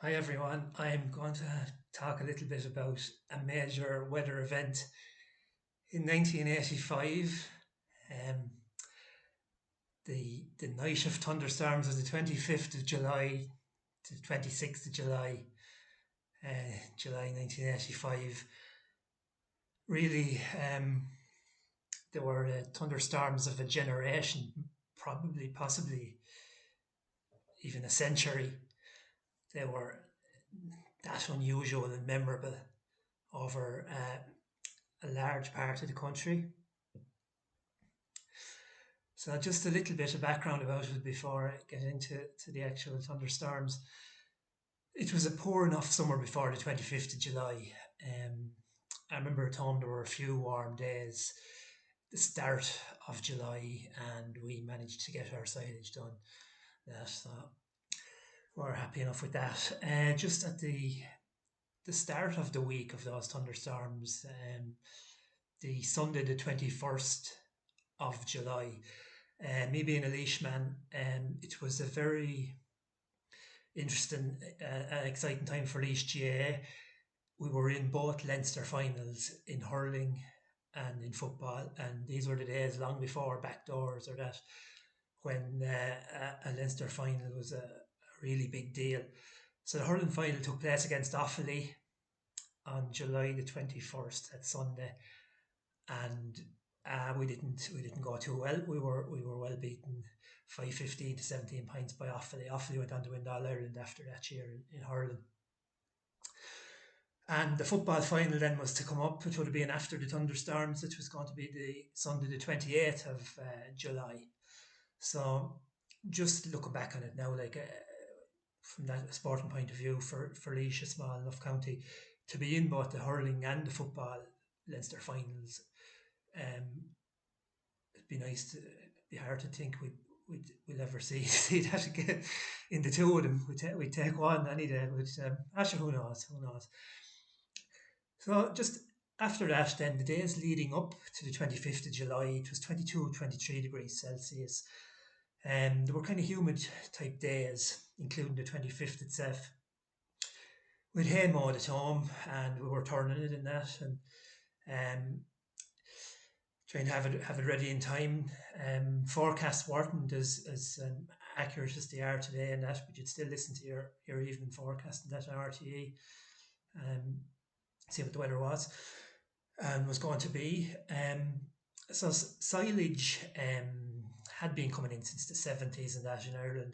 Hi everyone. I'm going to talk a little bit about a major weather event in 1985. Um, the night of thunderstorms was the 25th of July to the 26th of July, July 1985. Really, there were thunderstorms of a generation, probably, possibly even a century. They were that unusual and memorable over a large part of the country. So just a little bit of background about it before I get into the actual thunderstorms. It was a poor enough summer before the 25th of July. I remember at home there were a few warm days the start of July, and we managed to get our silage done. So we're happy enough with that. Just at the start of the week of those thunderstorms, the Sunday the 21st of July. Me being a leishman, it was a very interesting and exciting time for Laois GAA. We were in both Leinster finals in hurling and in football, and these were the days long before backdoors or that when a Leinster final was a really big deal. So the hurling final took place against Offaly on July the 21st, that Sunday, and we didn't go too well. We were well beaten, 5-15 to 17 points by Offaly. Offaly went on to win All Ireland after that year in hurling. And the football final then was to come up. It would have been after the thunderstorms. It was going to be the Sunday the 28th of July. So just looking back on it now, like from that sporting point of view, for Laois, a small enough county, to be in both the hurling and the football Leinster finals, um, it'd be nice to. It'd be hard to think we'll ever see see that again in the two of them. We take one any day, but actually, who knows? Who knows? So just after that, then the days leading up to the 25th of July, it was 22, 23 degrees Celsius. And they were kind of humid type days, including the 25th itself. We'd hay mowed at home and we were turning it in that and um, trying to have it ready in time. Forecasts weren't as accurate as they are today and that, but you'd still listen to your evening forecast and that on RTE, um, see what the weather was and was going to be. So silage had been coming in since the 70s and that in Ireland,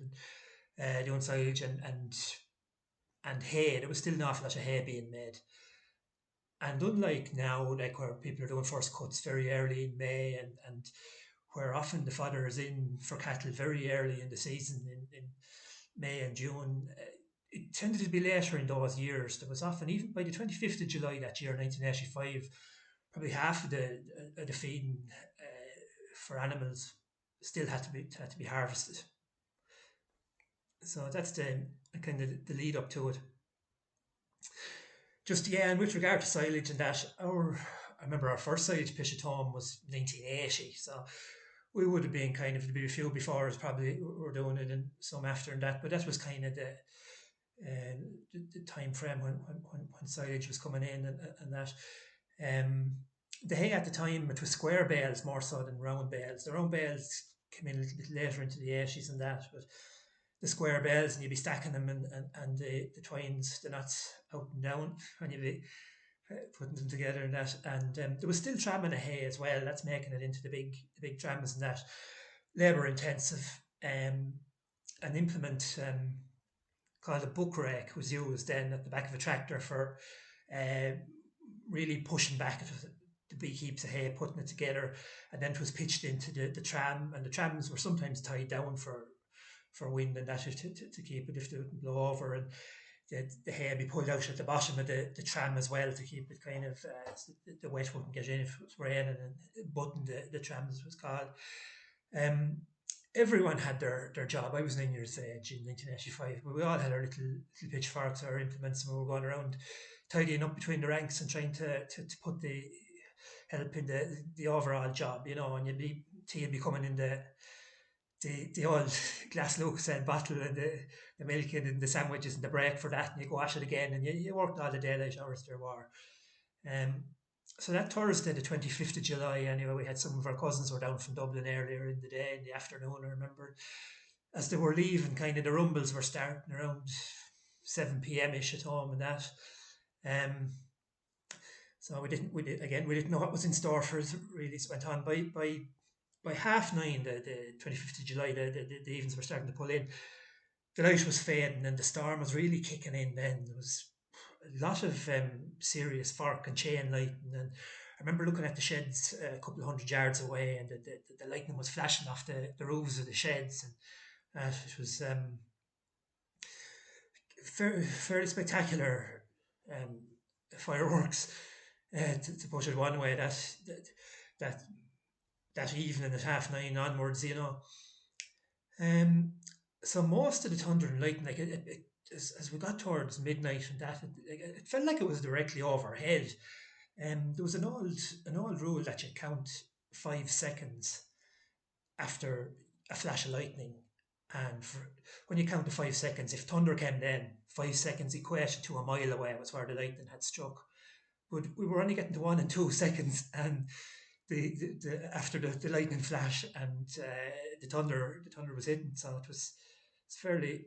and doing silage and hay. There was still an awful lot of hay being made. And unlike now, like where people are doing first cuts very early in May and where often the fodder is in for cattle very early in the season in May and June, it tended to be later in those years. There was often, even by the 25th of July that year, 1985, probably half of the feeding for animals still had to be harvested. So that's the kind of the lead up to it. Just yeah, and with regard to silage and that, I remember our first silage pitch at home was 1980, so we would have been kind of to be a few before us probably were doing it and some after and that, but that was kind of the time frame when silage was coming in and that. Um, the hay at the time it was square bales more so than round bales. The round bales came in a little bit later into the 80s and that, but the square bales and you'd be stacking them and the twines, the nuts out and down when you'd be putting them together and that. And there was still tram in the hay as well. That's making it into the big trams and that. Labour intensive. An implement called a book rake was used then at the back of a tractor for uh, really pushing back at the big heaps of hay, putting it together, and then it was pitched into the tram, and the trams were sometimes tied down for wind and that to keep it if they wouldn't blow over, and the hay be pulled out at the bottom of the tram as well to keep it kind of so the wet wouldn't get in if it was raining, and button the tram as it was called. Um, Everyone had their job. I was 9 years of age in 1985, but we all had our little pitchforks, our implements, and we were going around tidying up between the ranks and trying to put the help in the overall job, and tea would be coming in the old glass Lucasade bottle and the the milk and the sandwiches and the break for that, and you go wash it again, and you worked all the daylight hours there were. Um, so that Thursday, the 25th of July, anyway, we had some of our cousins were down from Dublin earlier in the day, in the afternoon, I remember. As they were leaving, kind of the rumbles were starting around 7 p.m. ish at home and that. Um, so we didn't know what was in store for us really. So it went on by half nine, the 25th of July, the evens were starting to pull in. The light was fading and the storm was really kicking in then. There was a lot of serious fork and chain lighting. And I remember looking at the sheds a couple of hundred yards away, and the lightning was flashing off the roofs of the sheds. And it was fairly spectacular um, fireworks, to put it one way. That that evening at half nine onwards, you know. Um, so most of the thunder and lightning, like as we got towards midnight and that, it felt like it was directly overhead. There was an old rule that you count 5 seconds after a flash of lightning, and when you count to 5 seconds, if thunder came, then 5 seconds equated to a mile away was where the lightning had struck. But we were only getting to 1 and 2 seconds, and after the lightning flash and the thunder was hitting, so it's fairly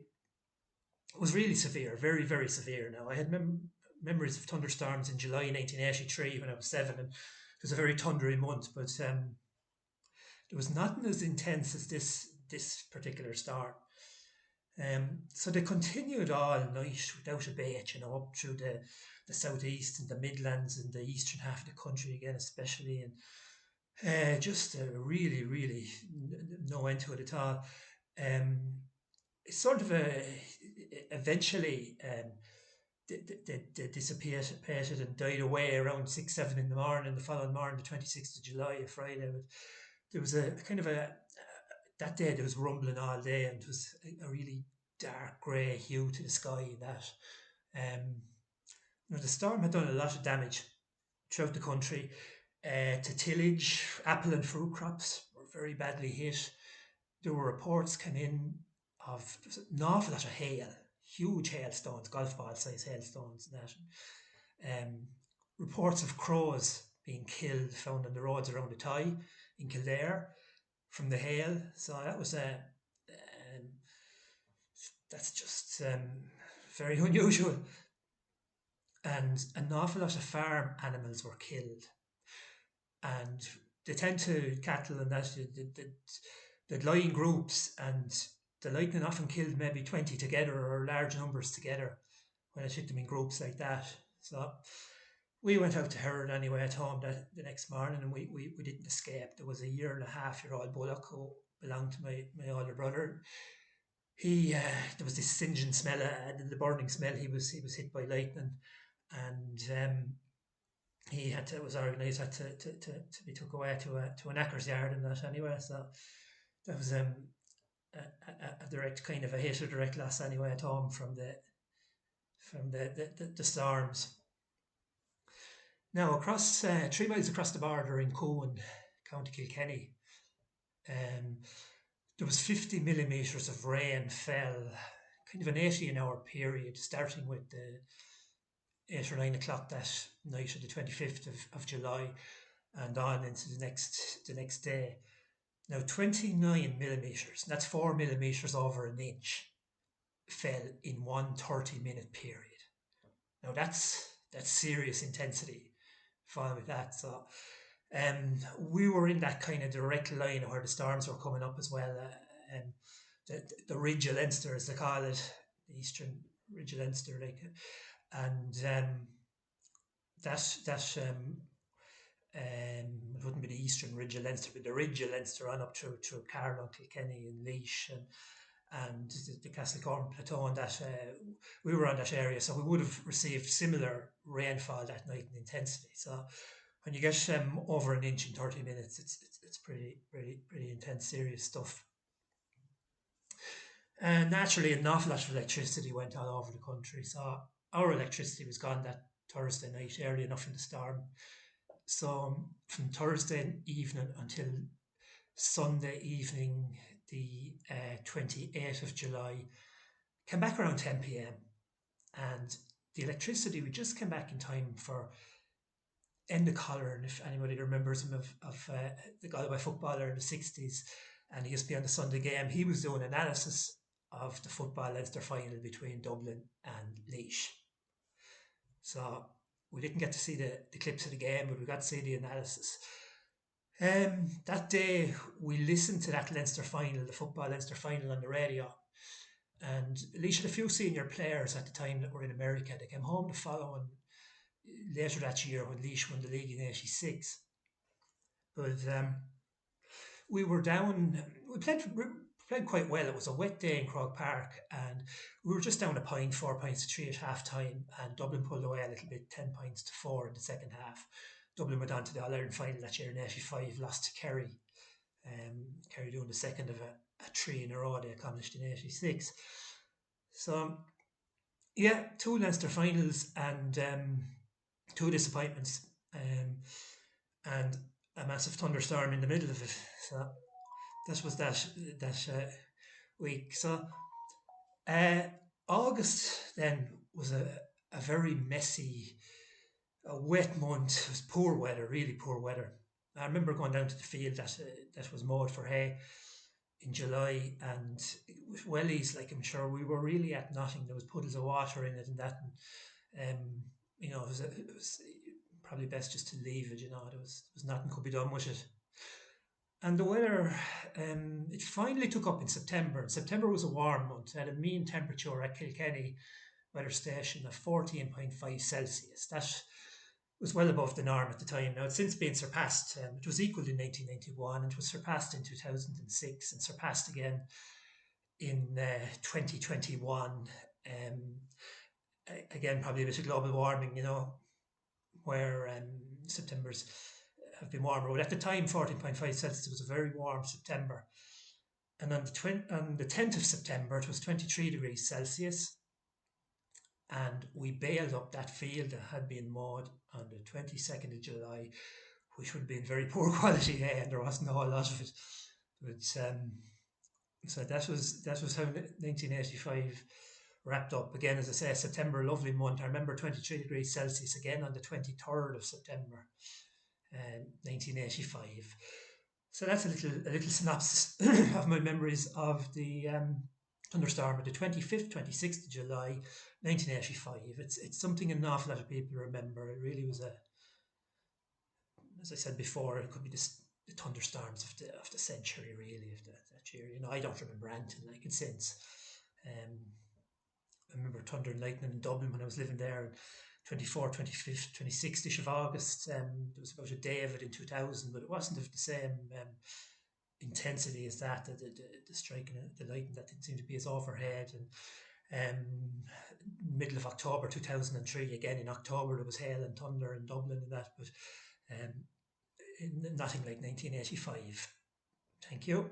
it was really severe, very very severe. Now I had memories of thunderstorms in July 1983 when I was 7, and it was a very thundery month, but there was nothing as intense as this particular storm. So they continued all night without abate, up through the southeast and the Midlands and the eastern half of the country again, especially, and just really, really no end to it at all. Um, it's sort of eventually they dissipated and died away around 6, 7 in the morning, the following morning, the 26th of July, a Friday. But there was a kind of a that day there was rumbling all day, and it was a really dark grey hue to the sky. And that the storm had done a lot of damage throughout the country. To tillage, apple and fruit crops were very badly hit. There were reports come in of an awful lot of hail, huge hailstones, golf ball size hailstones, and that. Reports of crows being killed, found on the roads around the Ty in Kildare from the hail. So that was that's just very unusual. And an awful lot of farm animals were killed, and they tend to cattle and that they'd lie in groups, and the lightning often killed maybe 20 together or large numbers together when it hit them in groups like that. So we went out to herd anyway at home the next morning, and we didn't escape. There was a 1.5-year-old bullock who belonged to my older brother. He there was this singeing smell, the burning smell. He was hit by lightning, and he had to, it was organised, had to be took away to a knacker's yard and that anyway. So that was a direct kind of a hit, or direct loss anyway at home from the storms. Now across 3 miles across the border in Cowan, County Kilkenny, um, there was 50 millimetres of rain fell, kind of an 80 an hour period, starting with the 8 or 9 o'clock that night of the 25th of July, and on into the next day. Now 29 millimetres, that's 4 millimetres over an inch, fell in one 30-minute period. Now that's serious intensity following that. So we were in that kind of direct line where the storms were coming up as well. The Ridge of Leinster, as they call it, the Eastern Ridge of Leinster, like, and it wouldn't be the Eastern Ridge of Leinster, but the Ridge of Leinster on up through Carlow, Kilkenny, and Laois, and the Castlecorn Plateau, and that we were on that area, so we would have received similar rainfall that night in intensity. So when you get over an inch in 30 minutes, it's pretty intense, serious stuff. And naturally, an awful lot of electricity went all over the country. So our electricity was gone that Thursday night, early enough in the storm. So from Thursday evening until Sunday evening, the 28th of July, Came back around 10 p.m. and the electricity, we just came back in time for Enda Collar, and if anybody remembers him of the Galway footballer in the 60s, and he used to be on the Sunday game, he was doing analysis of the football Leinster final between Dublin and Laois. So we didn't get to see the clips of the game, but we got to see the analysis. That day, we listened to that Leinster final, the football Leinster final on the radio. And Laois had a few senior players at the time that were in America. They came home the following later that year when Laois won the league in '86. But we were down. We played quite well. It was a wet day in Croke Park, and we were just down a point, 4 points to three at half time. And Dublin pulled away a little bit, 10 points to four in the second half. Dublin went on to the All Ireland final that year in '85, lost to Kerry. Kerry doing the second of a three in a row they accomplished in '86. So yeah, two Leinster finals and two disappointments, and a massive thunderstorm in the middle of it. So that was that week. So uh, August then was a very messy, a wet month. It was poor weather, really poor weather. I remember going down to the field that was mowed for hay in July, and with wellies, like I'm sure we were really at nothing. There was puddles of water in it and that, and it was probably best just to leave it. There was nothing could be done with it. And the weather, it finally took up in September. And September was a warm month. It had a mean temperature at Kilkenny weather station of 14.5 Celsius. That was well above the norm at the time. Now, it's since been surpassed. It was equalled in 1991 and it was surpassed in 2006 and surpassed again in 2021. Again, probably a bit of global warming, where September's have been warmer. But at the time, 14.5 Celsius was a very warm September. And on the 10th of September, it was 23 degrees Celsius. And we bailed up that field that had been mowed on the 22nd of July, which would have been very poor quality hay, and there wasn't a whole lot of it. But so that was how 1985 wrapped up. Again, as I say, September, a lovely month. I remember 23 degrees Celsius again on the 23rd of September, 1985. So that's a little synopsis of my memories of the thunderstorm of the 25th, 26th of July, 1985. It's something an awful lot of people remember. It really was as I said before, it could be the thunderstorms of the century, really, of that year. I don't remember anything like it since. Um, I remember thunder and lightning in Dublin when I was living there. 24th, 25th, 26th of August. There was about a day of it in 2000, but it wasn't of the same intensity as that. The striking, the lightning that didn't seem to be as overhead. And middle of October 2003, again in October, there was hail and thunder in Dublin and that, but um, nothing like 1985. Thank you.